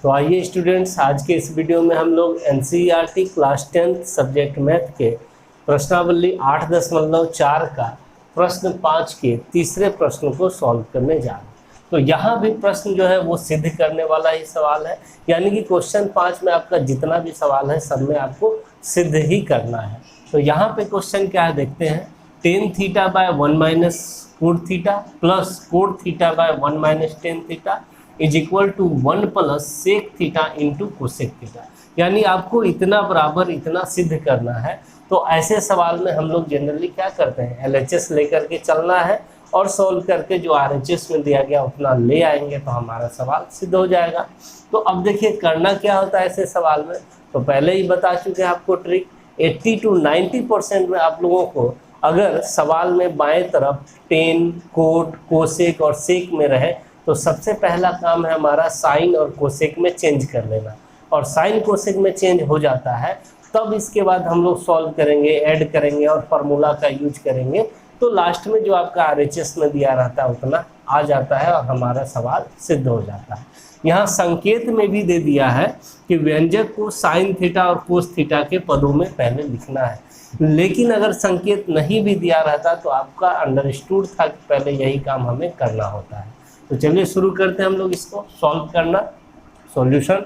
तो आइए स्टूडेंट्स, आज के इस वीडियो में हम लोग एनसीईआरटी क्लास 10 सब्जेक्ट मैथ के प्रश्नावली 8.4 का प्रश्न 5 के तीसरे प्रश्न को सॉल्व करने जा रहे हैं। तो यहाँ भी प्रश्न जो है वो सिद्ध करने वाला ही सवाल है, यानी कि क्वेश्चन 5 में आपका जितना भी सवाल है सब में आपको सिद्ध ही करना है। तो यहाँ पे क्वेश्चन क्या है देखते हैं। Tan theta by 1 minus cot theta plus cot theta by 1 minus tan theta is equal to 1 plus sec theta into cosec theta, यानी आपको इतना बराबर इतना सिद्ध करना है। तो ऐसे सवाल में हम लोग जनरली क्या करते हैं, एलएचएस लेकर के चलना है और सॉल्व करके जो आरएचएस में दिया गया उतना ले आएंगे तो हमारा सवाल सिद्ध हो जाएगा। तो अब देखिए करना क्या होता है ऐसे सवाल में, तो पहले ही बता चुके हैं आपको ट्रिक। 80 to 90% में आप लोगों को अगर सवाल में बाएं तरफ टेन, कोट, कोसेक और सेक में रहे तो सबसे पहला काम है हमारा साइन और कोसेक में चेंज कर लेना, और साइन कोसेक में चेंज हो जाता है तब इसके बाद हम लोग सॉल्व करेंगे, ऐड करेंगे और फार्मूला का यूज करेंगे, तो लास्ट में जो आपका आरएचएस में दिया रहता है उतना आ जाता है और हमारा सवाल सिद्ध हो जाता है। यहाँ संकेत में भी दे दिया है कि व्यंजक को साइन थीटा और कोस थीटा के पदों में पहले लिखना है, लेकिन अगर संकेत नहीं भी दिया रहता तो आपका अंडरस्टूड था कि पहले यही काम हमें करना होता है। तो चलिए शुरू करते हैं हम लोग इसको सॉल्व करना। सॉल्यूशन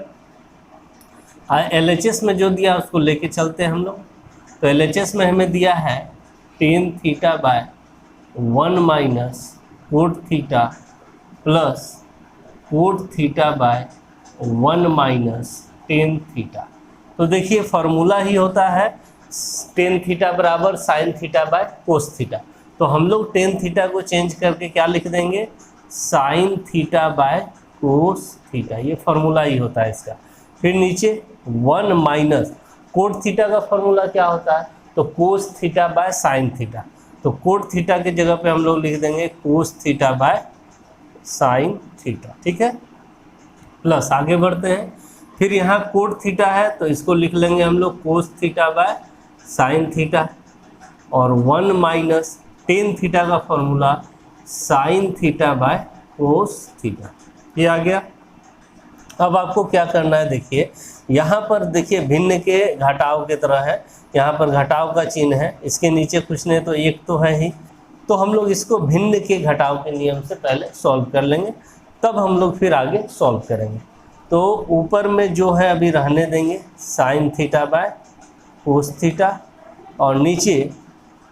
एलएचएस में जो दिया उसको लेके चलते हैं हम लोग। तो एलएचएस में हमें दिया है ten theta by 1 minus cot theta plus cot theta by 1 minus tan theta. तो देखिए फार्मूला ही होता है टेन थीटा बराबर sine theta by cos theta. तो हम लोग टेन थीटा को चेंज करके क्या लिख देंगे, sine theta by cos theta, ये फार्मूला ही होता है इसका। फिर नीचे 1 माइनस कोट थीटा का फार्मूला क्या होता है, तो cos theta by sine theta. तो कोट थीटा के जगह पे हम लोग लिख देंगे cos theta by sine theta, ठीक है। प्लस आगे बढ़ते हैं, फिर यहाँ कोट थीटा है तो इसको लिख लेंगे हम लोग cos theta by sine theta, और 1 माइनस टेन थीटा का formula sine theta by cos theta, ये आ गया। अब आपको क्या करना है, देखिए यहाँ पर देखिए भिन्न के घटाव की तरह है, यहाँ पर घटाव का चिन्ह है, इसके नीचे कुछ नहीं तो एक तो है ही, तो हम लोग इसको भिन्न के घटाव के नियम से पहले सॉल्व कर लेंगे, तब हम लोग फिर आगे सॉल्व करेंगे। तो ऊपर में जो है अभी रहने देंगे sine theta by cos theta, और नीचे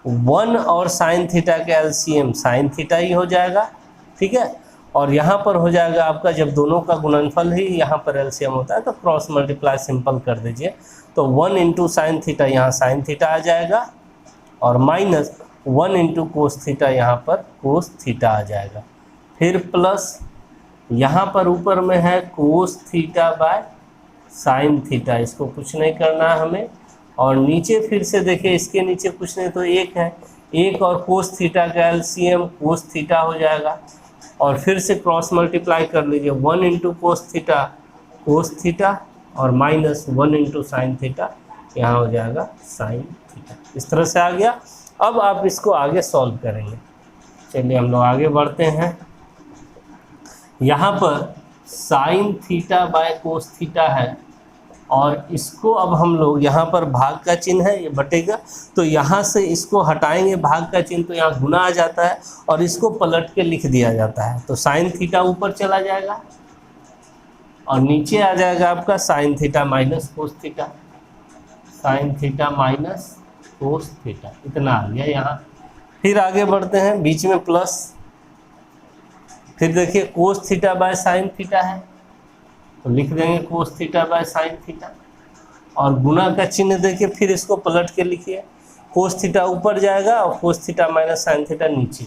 1 और साइन थीटा के एलसीएम साइन थीटा ही हो जाएगा, ठीक है। और यहाँ पर हो जाएगा आपका, जब दोनों का गुणनफल ही यहाँ पर एलसीएम होता है तो क्रॉस मल्टीप्लाई सिंपल कर दीजिए, तो 1 इंटू साइन थीटा यहाँ साइन थीटा आ जाएगा, और माइनस 1 इंटू कोस थीटा यहाँ पर कोस थीटा आ जाएगा। फिर प्लस यहाँ पर ऊपर में है cos theta by sine theta, इसको कुछ नहीं करना है हमें, और नीचे फिर से देखिए इसके नीचे कुछ नहीं तो एक है, एक और कोस थीटा का एलसीएम कोस थीटा हो जाएगा, और फिर से क्रॉस मल्टीप्लाई कर लीजिए 1 इंटू कोस थीटा और माइनस 1 इंटू साइन थीटा, यहाँ हो जाएगा साइन थीटा। इस तरह से आ गया। अब आप इसको आगे सॉल्व करेंगे। चलिए हम लोग आगे बढ़ते हैं। यहाँ पर sine theta by cos theta है, और इसको अब हम लोग यहाँ पर भाग का चिन्ह है, ये बटेगा, तो यहाँ से इसको हटाएंगे भाग का चिन्ह, तो यहाँ गुना आ जाता है और इसको पलट के लिख दिया जाता है। तो साइन थीटा ऊपर चला जाएगा और नीचे आ जाएगा आपका sign theta minus cos theta, sign theta minus cos theta, इतना आ गया यहाँ। फिर आगे बढ़ते हैं, बीच में प्लस, फिर देखिए cos theta by sine theta है तो लिख देंगे cos theta by sine theta, और गुना का चिन्ह देखिए फिर इसको पलट के लिखिए, कोस थीटा ऊपर जाएगा और cos theta minus sine theta नीचे,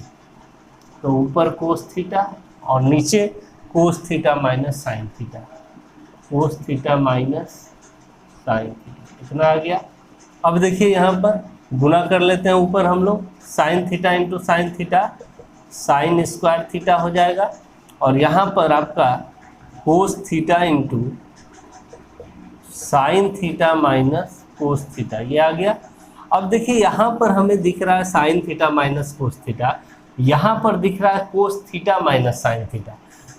तो ऊपर कोस थीटा और नीचे cos theta minus sine theta, cos theta minus sine theta, इतना आ गया। अब देखिए यहाँ पर गुना कर लेते हैं, ऊपर हम लोग sign theta into sine theta sine square theta हो जाएगा, और यहाँ पर आपका cos theta into sine theta minus cos theta, ये आ गया। अब देखिए यहाँ पर हमें दिख रहा है sine theta minus cos theta, यहाँ पर दिख रहा है cos theta minus sine theta,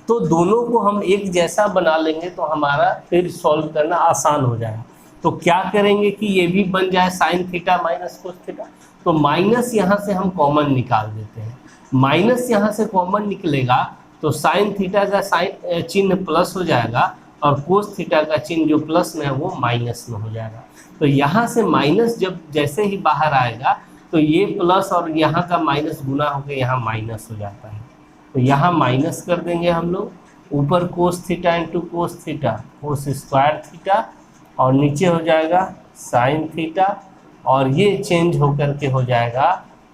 तो दोनों को हम एक जैसा बना लेंगे तो हमारा फिर सॉल्व करना आसान हो जाएगा। तो क्या करेंगे कि ये भी बन जाए sign theta minus cos theta, तो माइनस यहाँ से हम कॉमन निकाल देते हैं। माइनस यहाँ से कॉमन निकलेगा तो साइन थीटा का साइन चिन्ह प्लस हो जाएगा और कोस थीटा का चिन्ह जो प्लस में है वो माइनस में हो जाएगा। तो यहाँ से माइनस जब जैसे ही बाहर आएगा तो ये प्लस और यहाँ का माइनस गुना होकर यहाँ माइनस हो जाता है। तो यहाँ माइनस कर देंगे हम लोग, ऊपर cos theta into cos theta cos square theta और नीचे हो जाएगा साइन थीटा और ये चेंज होकर के हो जाएगा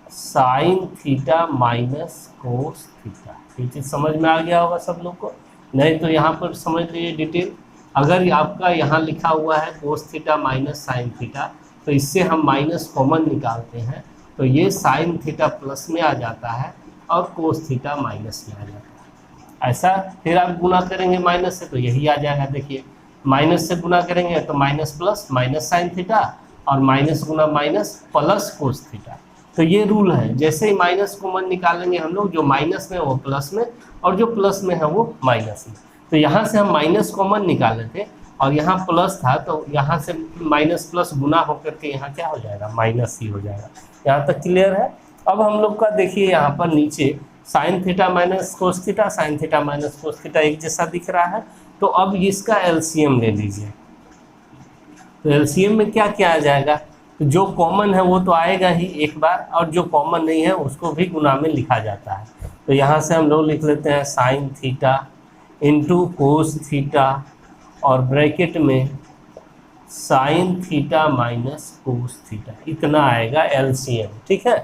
sign theta minus cos theta. ये चीज़ समझ में आ गया होगा सब लोग को, नहीं तो यहाँ पर समझ लीजिए डिटेल। अगर आपका यहाँ लिखा हुआ है cos theta minus sine theta तो इससे हम माइनस कॉमन निकालते हैं तो ये साइन थीटा प्लस में आ जाता है और कोस थीटा माइनस में आ जाता है। ऐसा फिर आप गुना करेंगे माइनस से तो यही आ जाएगा। देखिए माइनस से गुना करेंगे तो minus plus minus sine theta और माइनस गुना माइनस प्लस कोस थीटा। तो ये रूल है, जैसे ही माइनस कॉमन निकालेंगे हम लोग, जो माइनस में वो प्लस में और जो प्लस में है वो माइनस में। तो यहाँ से हम माइनस कॉमन निकाले थे और यहाँ प्लस था तो यहाँ से माइनस प्लस गुना होकर के यहाँ क्या हो जाएगा, माइनस ही हो जाएगा। यहाँ तक क्लियर है। अब हम लोग का देखिए यहाँ पर नीचे sign theta minus cos theta sine theta minus cos theta एक जैसा दिख रहा है। तो अब इसका एलसीएम ले लीजिए। तो एलसीएम में क्या क्या आ जाएगा, तो जो कॉमन है वो तो आएगा ही एक बार और जो कॉमन नहीं है उसको भी गुना में लिखा जाता है। तो यहाँ से हम लोग लिख लेते हैं sign theta into cos theta और ब्रैकेट में sine theta minus cos theta, इतना आएगा एलसीएम। ठीक है।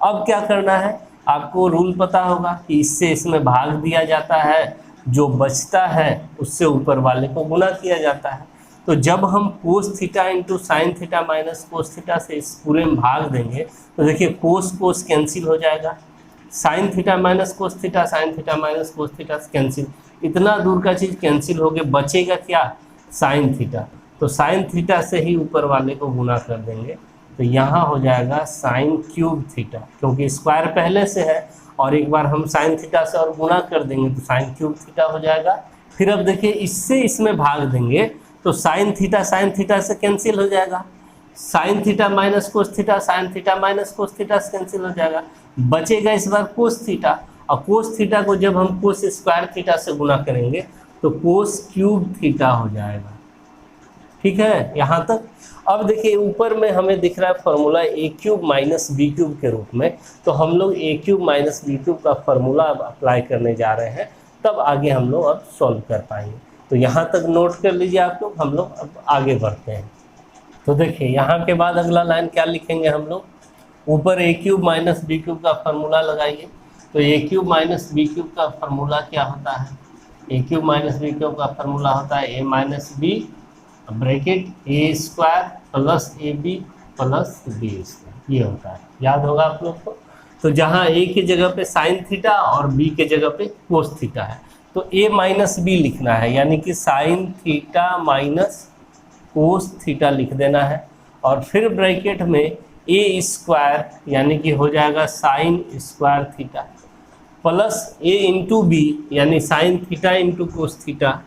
अब क्या करना है, आपको रूल पता होगा कि इससे इसमें भाग दिया जाता है, जो बचता है उससे ऊपर वाले को गुना किया जाता है। तो जब हम cos theta into sine theta minus cos theta से इस पूरे में भाग देंगे तो देखिए कोस कोस कैंसिल हो जाएगा, sign theta minus cos theta sine theta minus cos theta से कैंसिल, इतना दूर का चीज़ कैंसिल हो गया, बचेगा क्या, साइन थीटा। तो साइन थीटा से ही ऊपर वाले को गुना कर देंगे तो यहाँ हो जाएगा साइन क्यूब थीटा, क्योंकि स्क्वायर पहले से है और एक बार हम साइन थीटा से और गुना कर देंगे तो साइन क्यूब थीटा हो जाएगा। फिर अब देखिए इससे इसमें भाग देंगे तो साइन थीटा से कैंसिल हो जाएगा, sign theta minus cos theta sine theta minus cos theta से कैंसिल हो जाएगा, बचेगा इस बार कोस थीटा और कोस थीटा को जब हम कोस स्क्वायर थीटा से गुना करेंगे तो कोस क्यूब थीटा हो जाएगा। ठीक है यहाँ तक। अब देखिए ऊपर में हमें दिख रहा है फॉर्मूला ए क्यूब माइनस बी क्यूब के रूप में, तो हम लोग ए क्यूब माइनस बी क्यूब का फॉर्मूला अब अप्लाई करने जा रहे हैं, तब आगे हम लोग अब सॉल्व कर पाएंगे। तो यहाँ तक नोट कर लीजिए आप लोग, हम लोग अब आगे बढ़ते हैं। तो देखिए यहाँ के बाद अगला लाइन क्या लिखेंगे हम लोग, ऊपर A cube minus B cube का फार्मूला लगाइए। तो A cube minus B cube का फार्मूला क्या होता है, A cube minus B cube का फार्मूला होता है A minus B bracket A square plus A B plus B square, ये होता है, याद होगा आप लोग को। तो जहाँ ए की जगह पे साइन थीटा और बी के जगह पे कोस थीटा है तो ए माइनस बी लिखना है, यानी कि sign theta minus cos theta लिख देना है और फिर ब्रैकेट में ए स्क्वायर यानी कि हो जाएगा साइन स्क्वायर थीटा प्लस ए इंटू बी यानी sign theta into cos theta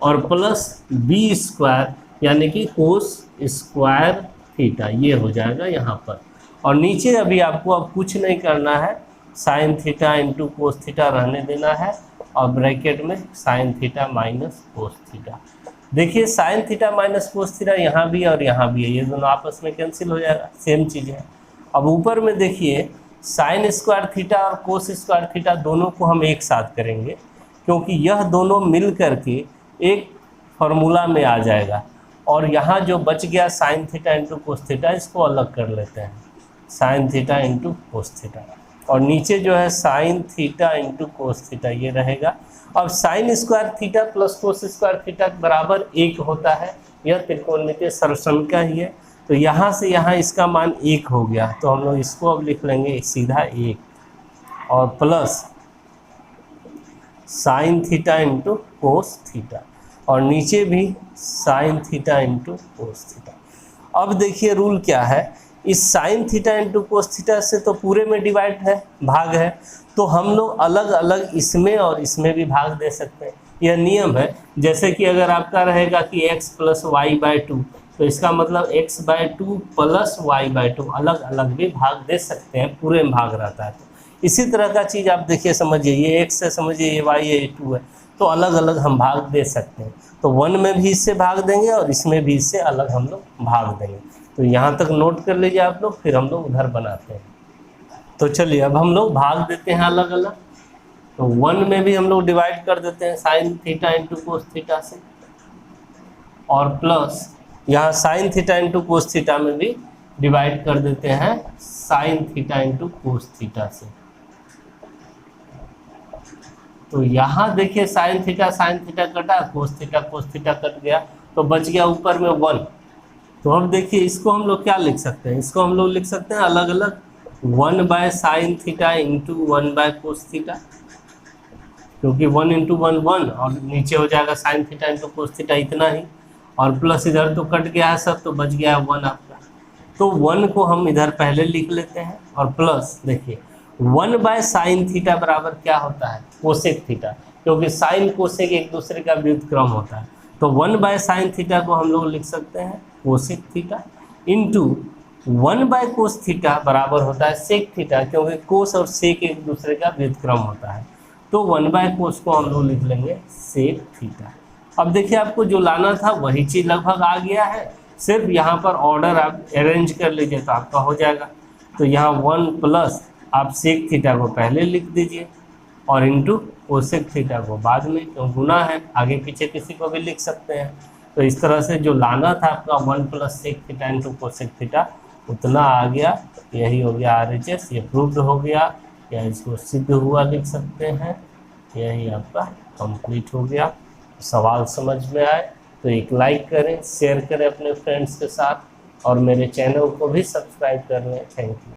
और प्लस बी स्क्वायर यानी कि कोस स्क्वायर थीटा, ये हो जाएगा यहाँ पर। और नीचे अभी आपको अब कुछ नहीं करना है, sine theta into cos theta रहने देना है और ब्रैकेट में sine theta minus cos theta. देखिए sine theta minus cos theta यहाँ भी और यहाँ भी है, ये दोनों आपस में कैंसिल हो जाएगा, सेम चीज़ है। अब ऊपर में देखिए साइन स्क्वायर थीटा और कोस स्क्वायर थीटा दोनों को हम एक साथ करेंगे, क्योंकि यह दोनों मिल करके एक फार्मूला में आ जाएगा। और यहाँ जो बच गया sign theta into cos theta, इसको अलग कर लेते हैं, sign theta into cos theta, और नीचे जो है sine theta into cos theta ये रहेगा। अब sine square theta plus cos square theta बराबर 1 होता है, यह त्रिकोणमितीय सरलसमीकरण का ही है। तो यहाँ से यहाँ इसका मान 1 हो गया, तो हम लोग इसको अब लिख लेंगे सीधा 1 और plus sign theta into cos theta और नीचे भी sign theta into cos theta. अब देखिए रूल क्या है इस sign theta into cos theta से तो पूरे में डिवाइड है, भाग है, तो हम लोग अलग अलग इसमें और इसमें भी भाग दे सकते हैं। यह नियम है। जैसे कि अगर आपका रहेगा कि x plus y by two, तो इसका मतलब x by two plus y by two, अलग अलग भी भाग दे सकते हैं, पूरे में भाग रहता है। तो इसी तरह का चीज़ आप देखिए, समझिए, ये x है, समझिए ये y है, ये 2 है, तो अलग अलग हम भाग दे सकते हैं। तो 1 में भी इससे भाग देंगे और इसमें भी इससे अलग हम लोग भाग देंगे। तो यहाँ तक नोट कर लीजिए आप लोग, फिर हम लोग उधर बनाते हैं। तो चलिए अब हम लोग भाग देते हैं अलग अलग। तो 1 में भी हम लोग डिवाइड कर देते हैं sign theta into cos theta से, और प्लस यहाँ sign theta into cos theta में भी डिवाइड कर देते हैं sign theta into cos theta से। तो यहाँ देखिए साइन थीटा कटा, कोस थीटा कट गया, तो बच गया ऊपर में 1। तो अब देखिए इसको हम लोग क्या लिख सकते हैं, इसको हम लोग लिख सकते हैं अलग अलग 1 by sine theta into 1 by cos theta, क्योंकि 1 इंटू 1 1 और नीचे हो जाएगा sign theta into cos theta, इतना ही, और प्लस इधर तो कट गया है सब, तो बच गया है 1 आपका। तो 1 को हम इधर पहले लिख लेते हैं, और प्लस देखिए 1 बाय साइन थीटा बराबर क्या होता है, कोसेक थीटा, क्योंकि साइन कोसेक एक दूसरे का व्युत्क्रम होता है। तो 1 बाय साइन थीटा को हम लोग लिख सकते हैं cosec theta, into 1 by cos theta बराबर होता है सेक थीटा, क्योंकि कोस और सेक एक दूसरे का व्युत्क्रम होता है। तो 1 बाय कोस को हम लोग लिख लेंगे सेक थीटा। अब देखिए आपको जो लाना था वही चीज़ लगभग आ गया है, सिर्फ यहाँ पर ऑर्डर आप अरेंज कर लीजिए तो आपका हो जाएगा। तो यहाँ 1 प्लस आप सेक थीटा को पहले लिख दीजिए और इंटू कोसेक थीटा को बाद में, क्यों गुना है, आगे पीछे किसी को भी लिख सकते हैं। तो इस तरह से जो लाना था आपका 1 plus sec theta into cosec theta उतना आ गया। यही हो गया RHS, ये प्रूव्ड हो गया, या इसको सिद्ध हुआ लिख सकते हैं। यही आपका कंप्लीट हो गया। सवाल समझ में आए तो एक लाइक करें, शेयर करें अपने फ्रेंड्स के साथ, और मेरे चैनल को भी सब्सक्राइब कर लें। Thank you.